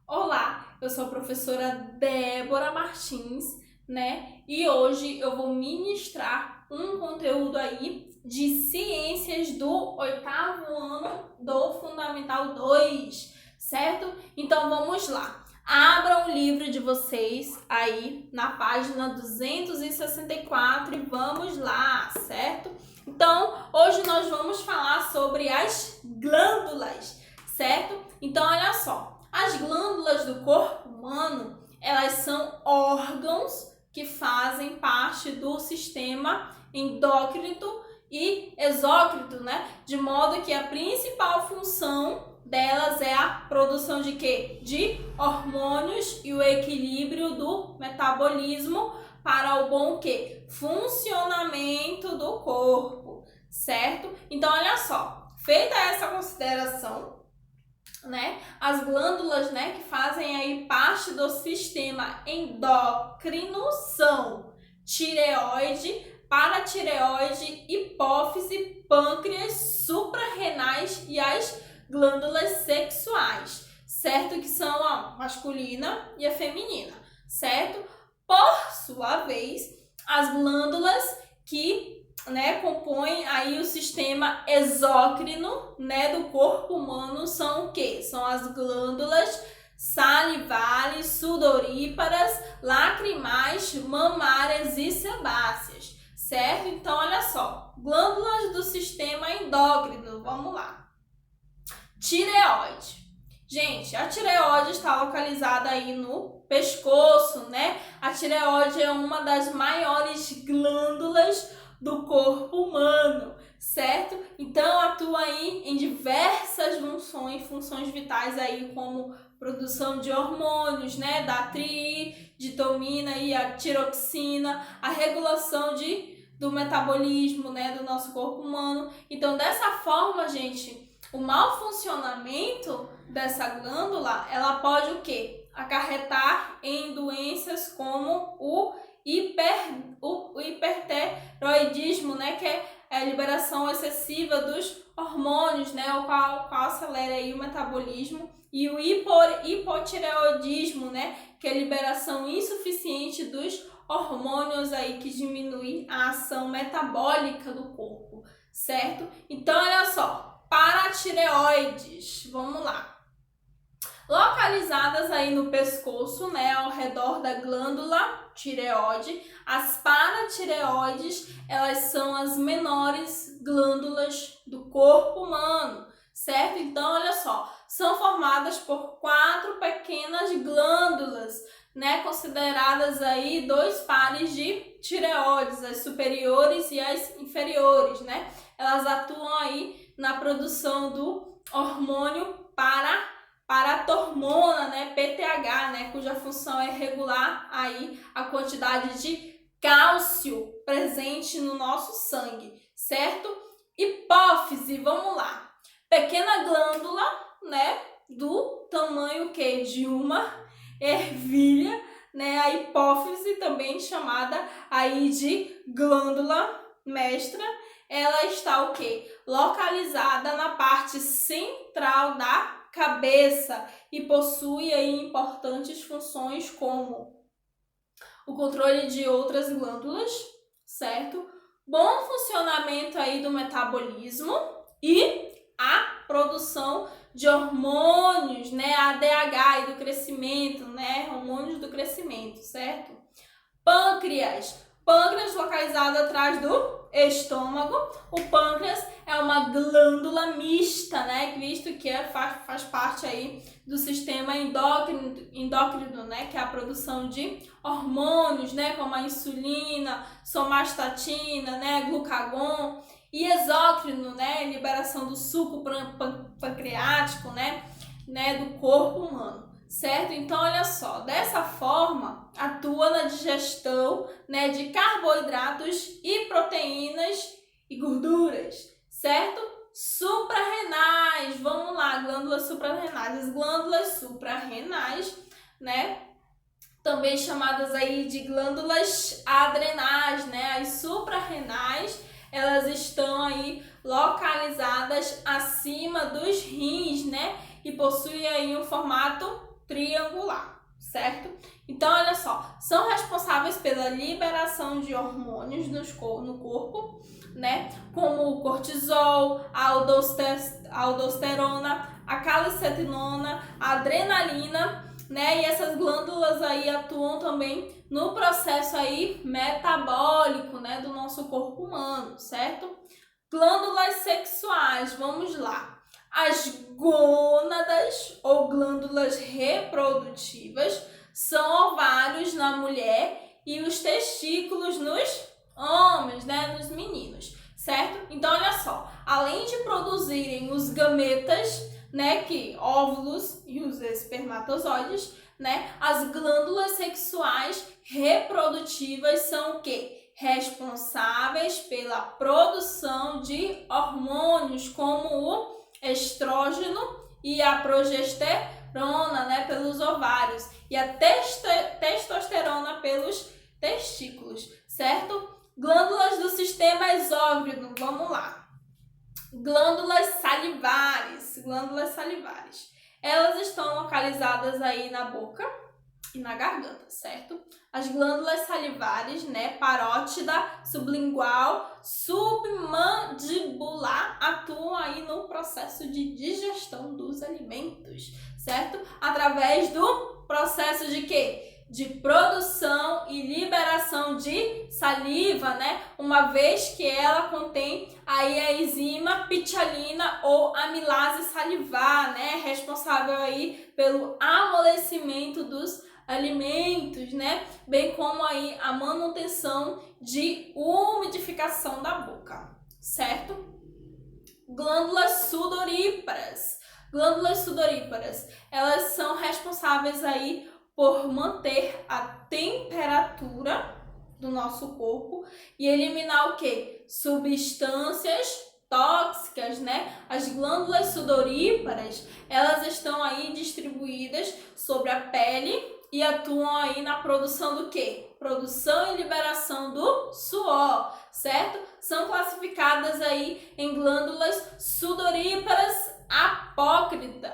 Olá, eu sou a professora Débora Martins, né? E hoje eu vou ministrar um conteúdo aí de ciências do oitavo ano do Fundamental 2, certo? Então vamos lá. Abram o livro de vocês aí na página 264 e vamos lá, certo? Então, hoje nós vamos falar sobre as glândulas, certo? Então, olha só. As glândulas do corpo humano, elas são órgãos que fazem parte do sistema endócrino e exócrino, né? De modo que a principal função delas é a produção de quê? De hormônios e o equilíbrio do metabolismo para o bom quê? Funcionamento do corpo, certo? Então, olha só, feita essa consideração, né? As glândulas, né, que fazem aí parte do sistema endócrino são tireoide, paratireoide, hipófise, pâncreas, suprarrenais e as glândulas sexuais, certo? Que são a masculina e a feminina, certo? Por sua vez, as glândulas que compõem aí o sistema exócrino, né, do corpo humano são o quê? São as glândulas salivares, sudoríparas, lacrimais, mamárias e sebáceas, certo? Então, olha só, glândulas do sistema endócrino, vamos lá. Tireoide. Gente, a tireoide está localizada aí no pescoço, né? A tireoide é uma das maiores glândulas do corpo humano, certo? Então atua aí em diversas funções vitais aí, como produção de hormônios, né, da triiditomina e a tiroxina, a regulação do metabolismo, né, do nosso corpo humano. Então, dessa forma, gente, o mau funcionamento dessa glândula, ela pode o quê? Acarretar em doenças como o hipertireoidismo, né, que é a liberação excessiva dos hormônios, né, o qual acelera aí o metabolismo, e o hipotireoidismo, né, que é a liberação insuficiente dos hormônios aí que diminui a ação metabólica do corpo, certo? Então, olha só, paratireoides, vamos lá. Localizadas aí no pescoço, né, ao redor da glândula tireoide, as paratireoides, elas são as menores glândulas do corpo humano, certo? Então, olha só, são formadas por 4 pequenas glândulas, né, consideradas aí 2 pares de tireoides, as superiores e as inferiores, né? Elas atuam aí na produção do hormônio paratormona, né, PTH, né, cuja função é regular aí a quantidade de cálcio presente no nosso sangue, certo? Hipófise, vamos lá. Pequena glândula, né, do tamanho que de uma ervilha, né, a hipófise, também chamada aí de glândula mestra, ela está o quê? Localizada na parte central da cabeça e possui aí importantes funções como o controle de outras glândulas, certo? Bom funcionamento aí do metabolismo e a produção de hormônios, né, ADH e do crescimento, né, hormônios do crescimento, certo? Pâncreas localizado atrás do estômago. O pâncreas é uma glândula mista, né, visto que faz parte aí do sistema endócrino, né, que é a produção de hormônios, né, como a insulina, somatostatina, né, glucagon, e exócrino, né, liberação do suco pancreático, né, do corpo humano, certo? Então, olha só, dessa forma, atua na digestão, né, de carboidratos e proteínas e gorduras, certo? Suprarrenais, vamos lá, glândulas suprarrenais. As glândulas suprarrenais, né, também chamadas aí de glândulas adrenais, né, as suprarrenais, elas estão aí localizadas acima dos rins, né, e possuem aí um formato triangular, certo? Então, olha só, são responsáveis pela liberação de hormônios no corpo, né? Como o cortisol, a aldosterona, a calcitonina, a adrenalina, né? E essas glândulas aí atuam também no processo aí metabólico, né, do nosso corpo humano, certo? Glândulas sexuais, vamos lá. As gônadas ou glândulas reprodutivas são ovários na mulher e os testículos nos homens, né, nos meninos, certo? Então, olha só, além de produzirem os gametas, né, que óvulos e os espermatozoides, né, as glândulas sexuais reprodutivas são o quê? Responsáveis pela produção de hormônios como o estrógeno e a progesterona, né, pelos ovários, e a testosterona pelos testículos, certo? Glândulas do sistema exócrino, vamos lá. Glândulas salivares, elas estão localizadas aí na boca e na garganta, certo? As glândulas salivares, né, parótida, sublingual, submandibular, atuam aí no processo de digestão dos alimentos, certo? Através do processo de quê? De produção e liberação de saliva, né? Uma vez que ela contém aí a enzima pitialina ou amilase salivar, né? Responsável aí pelo amolecimento dos alimentos, né? Bem como aí a manutenção de umidificação da boca, certo? Glândulas sudoríparas. Glândulas sudoríparas, elas são responsáveis aí por manter a temperatura do nosso corpo e eliminar o quê? Substâncias tóxicas, né? As glândulas sudoríparas, elas estão aí distribuídas sobre a pele e atuam aí na produção do quê? Produção e liberação do suor, certo? São classificadas aí em glândulas sudoríparas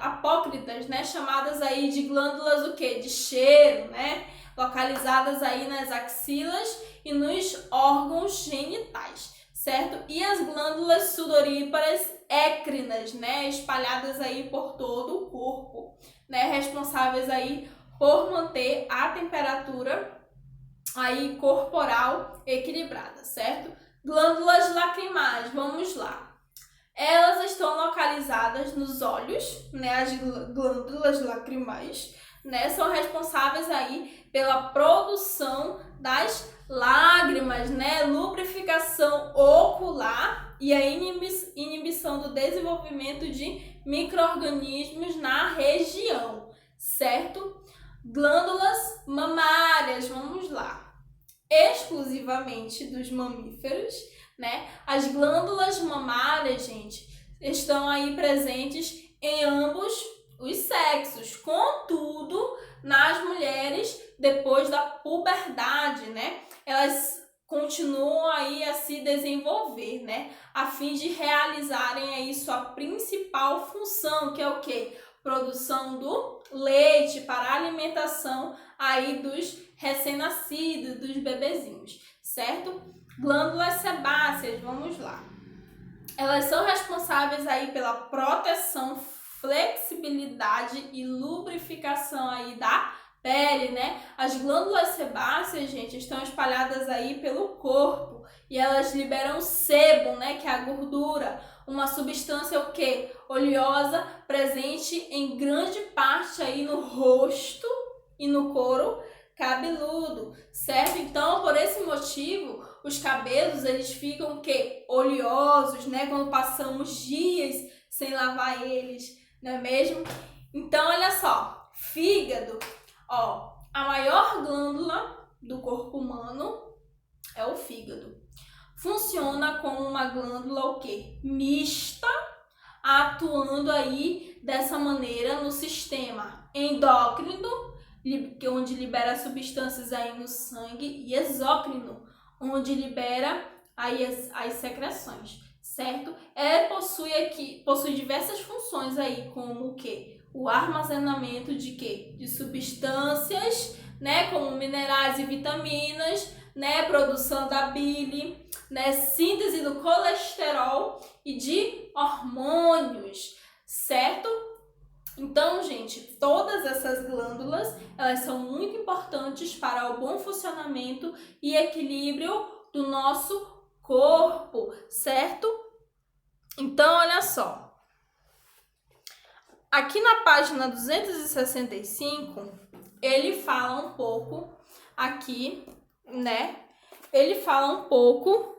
apócritas, né, chamadas aí de glândulas o quê? De cheiro, né, localizadas aí nas axilas e nos órgãos genitais, certo? E as glândulas sudoríparas écrinas, né, espalhadas aí por todo o corpo, né, responsáveis aí por manter a temperatura aí corporal equilibrada, certo? Glândulas lacrimais, vamos lá. Elas estão localizadas nos olhos, né, as glândulas lacrimais, né, são responsáveis aí pela produção das lágrimas, né, lubrificação ocular e a inibição do desenvolvimento de micro-organismos na região, certo? Glândulas mamárias, vamos lá. Exclusivamente dos mamíferos, né? As glândulas mamárias, gente, estão aí presentes em ambos os sexos. Contudo, nas mulheres, depois da puberdade, né? Elas continuam aí a se desenvolver, né? A fim de realizarem aí sua principal função, que é o quê? Produção do leite para a alimentação aí dos recém-nascidos, dos bebezinhos, certo? Glândulas sebáceas, vamos lá. Elas são responsáveis aí pela proteção, flexibilidade e lubrificação aí da pele, né? As glândulas sebáceas, gente, estão espalhadas aí pelo corpo e elas liberam sebo, né, que é a gordura, uma substância o quê? Oleosa, presente em grande parte aí no rosto e no couro cabeludo, certo? Então, por esse motivo, os cabelos, eles ficam o quê? Oleosos, né? Quando passamos dias sem lavar eles, não é mesmo? Então, olha só, fígado, ó, a maior glândula do corpo humano é o fígado. Funciona como uma glândula o quê? Mista, atuando aí dessa maneira no sistema endócrino, onde libera substâncias aí no sangue, e exócrino, onde libera aí as secreções, certo? Possui diversas funções aí, como o quê? O armazenamento de quê? De substâncias, né, como minerais e vitaminas, né, produção da bile, né, síntese do colesterol e de hormônios, certo? Então, gente, todas essas glândulas, elas são muito importantes para o bom funcionamento e equilíbrio do nosso corpo, certo? Então, olha só. Aqui na página 265, ele fala um pouco aqui, né? Ele fala um pouco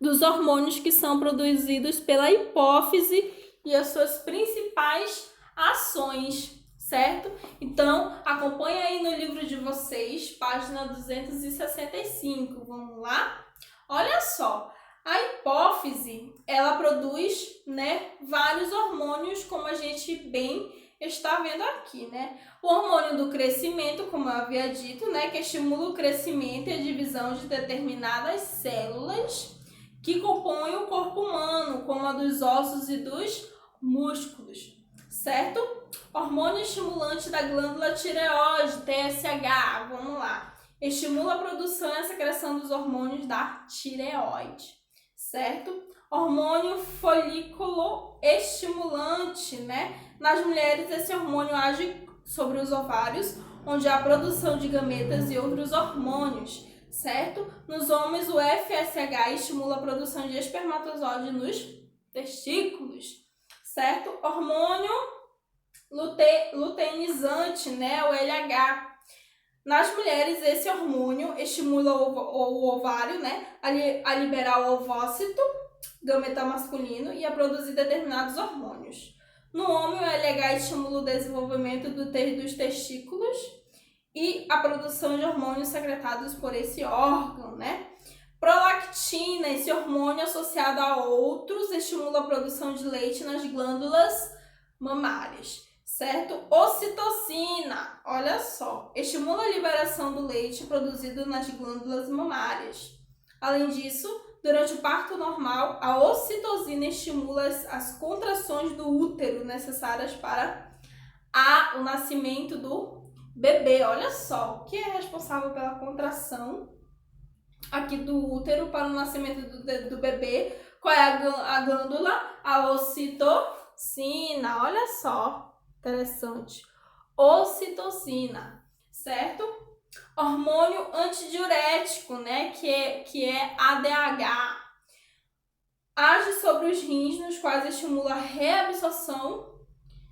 dos hormônios que são produzidos pela hipófise e as suas principais ações, certo? Então, acompanha aí no livro de vocês, página 265. Vamos lá? Olha só. A hipófise, ela produz, né, vários hormônios, como a gente bem está vendo aqui, né? O hormônio do crescimento, como eu havia dito, né, que estimula o crescimento e a divisão de determinadas células que compõem o corpo humano, como a dos ossos e dos músculos, certo? Hormônio estimulante da glândula tireoide, TSH, vamos lá. Estimula a produção e a secreção dos hormônios da tireoide, certo? Hormônio folículo estimulante, né? Nas mulheres, esse hormônio age sobre os ovários, onde há a produção de gametas e outros hormônios, certo? Nos homens, o FSH estimula a produção de espermatozoide nos testículos, certo? Hormônio luteinizante, né? O LH. Nas mulheres, esse hormônio estimula o ovário, né, a liberar o ovócito, gameta masculino, e a produzir determinados hormônios. No homem, o LH estimula o desenvolvimento dos testículos e a produção de hormônios secretados por esse órgão, né? Prolactina, esse hormônio associado a outros, estimula a produção de leite nas glândulas mamárias. Certo? Ocitocina, olha só, estimula a liberação do leite produzido nas glândulas mamárias. Além disso, durante o parto normal, a ocitocina estimula as contrações do útero necessárias para o nascimento do bebê. Olha só, o que é responsável pela contração aqui do útero para o nascimento do bebê? Qual é a glândula? A ocitocina, olha só. Interessante. Ocitocina, certo? Hormônio antidiurético, né? Que é ADH. Age sobre os rins, nos quais estimula a reabsorção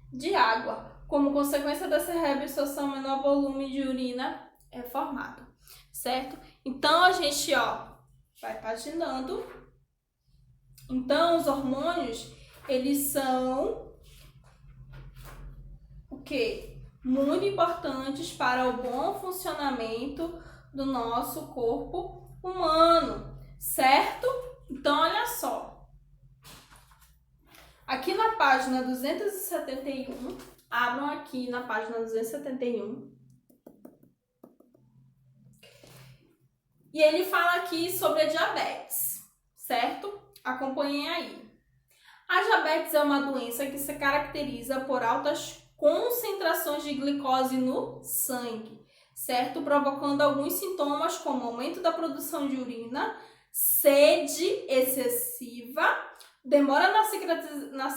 de água. Como consequência dessa reabsorção, menor volume de urina é formado, certo? Então, a gente, vai paginando. Então, os hormônios, eles são muito importantes para o bom funcionamento do nosso corpo humano, certo? Então, olha só. Aqui na página 271, abram aqui na página 271. E ele fala aqui sobre a diabetes, certo? Acompanhem aí. A diabetes é uma doença que se caracteriza por altas concentrações de glicose no sangue, certo? Provocando alguns sintomas como aumento da produção de urina, sede excessiva, demora na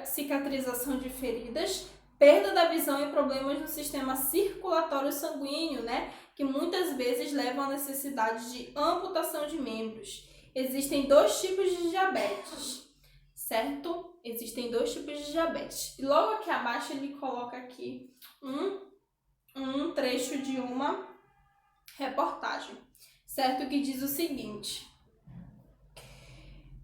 cicatrização de feridas, perda da visão e problemas no sistema circulatório sanguíneo, né? Que muitas vezes levam à necessidade de amputação de membros. Existem 2 tipos de diabetes, certo? Existem 2 tipos de diabetes. E logo aqui abaixo ele coloca aqui um trecho de uma reportagem, certo? Que diz o seguinte: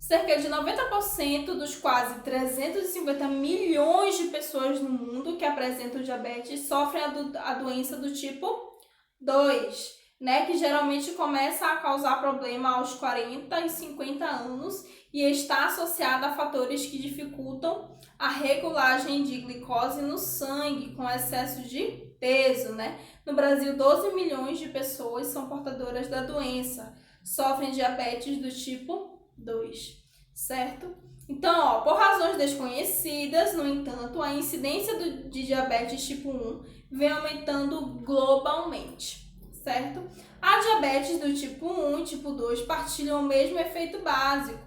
cerca de 90% dos quase 350 milhões de pessoas no mundo que apresentam diabetes sofrem a doença do tipo 2, né? Que geralmente começa a causar problema aos 40 e 50 anos e está associada a fatores que dificultam a regulagem de glicose no sangue, com excesso de peso, né? No Brasil, 12 milhões de pessoas são portadoras da doença, sofrem diabetes do tipo 2, certo? Então, ó, por razões desconhecidas, no entanto, a incidência de diabetes tipo 1 vem aumentando globalmente, certo? A diabetes do tipo 1 e tipo 2 partilham o mesmo efeito básico,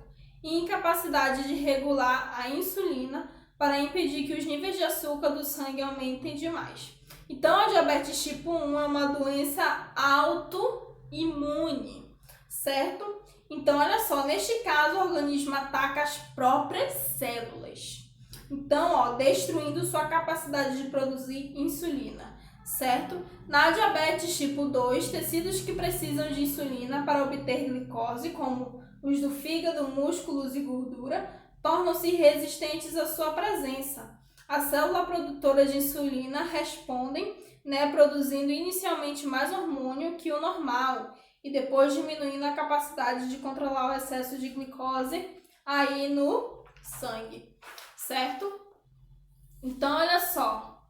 incapacidade de regular a insulina para impedir que os níveis de açúcar do sangue aumentem demais. Então, a diabetes tipo 1 é uma doença autoimune, certo? Então, olha só, neste caso, o organismo ataca as próprias células. Então, ó, destruindo sua capacidade de produzir insulina, certo? Na diabetes tipo 2, tecidos que precisam de insulina para obter glicose, como os do fígado, músculos e gordura, tornam-se resistentes à sua presença. A célula produtora de insulina respondem, produzindo inicialmente mais hormônio que o normal, e depois diminuindo a capacidade de controlar o excesso de glicose aí no sangue, certo? Então, olha só,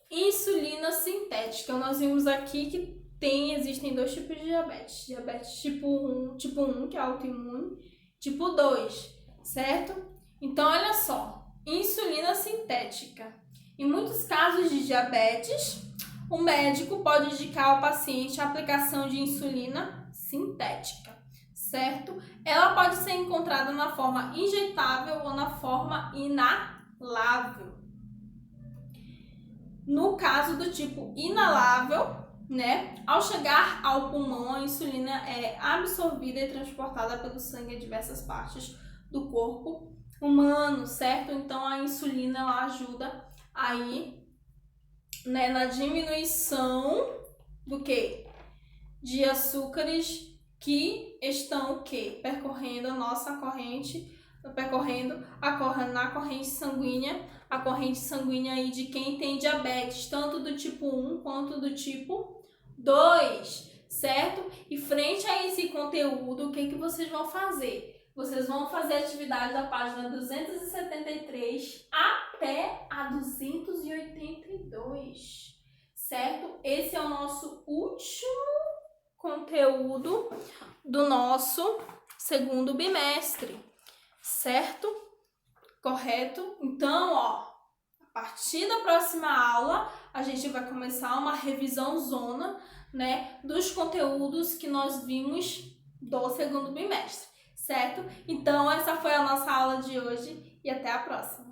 insulina sintética, nós vimos aqui que existem dois tipos de diabetes, diabetes tipo 1, que é autoimune, tipo 2, certo? Então, olha só, insulina sintética. Em muitos casos de diabetes, o médico pode indicar ao paciente a aplicação de insulina sintética, certo? Ela pode ser encontrada na forma injetável ou na forma inalável. No caso do tipo inalável, ao chegar ao pulmão, a insulina é absorvida e transportada pelo sangue a diversas partes do corpo humano, certo? Então, a insulina ela ajuda aí na diminuição do quê? De açúcares que estão percorrendo a nossa corrente, na corrente sanguínea, a corrente sanguínea aí de quem tem diabetes, tanto do tipo 1 quanto do tipo 2, certo? E frente a esse conteúdo, o que vocês vão fazer? Vocês vão fazer a atividade da página 273 até a 282, certo? Esse é o nosso último conteúdo do nosso segundo bimestre, certo? Correto? Então, ó, a partir da próxima aula, a gente vai começar uma revisão zona, dos conteúdos que nós vimos do segundo bimestre, certo? Então, essa foi a nossa aula de hoje e até a próxima.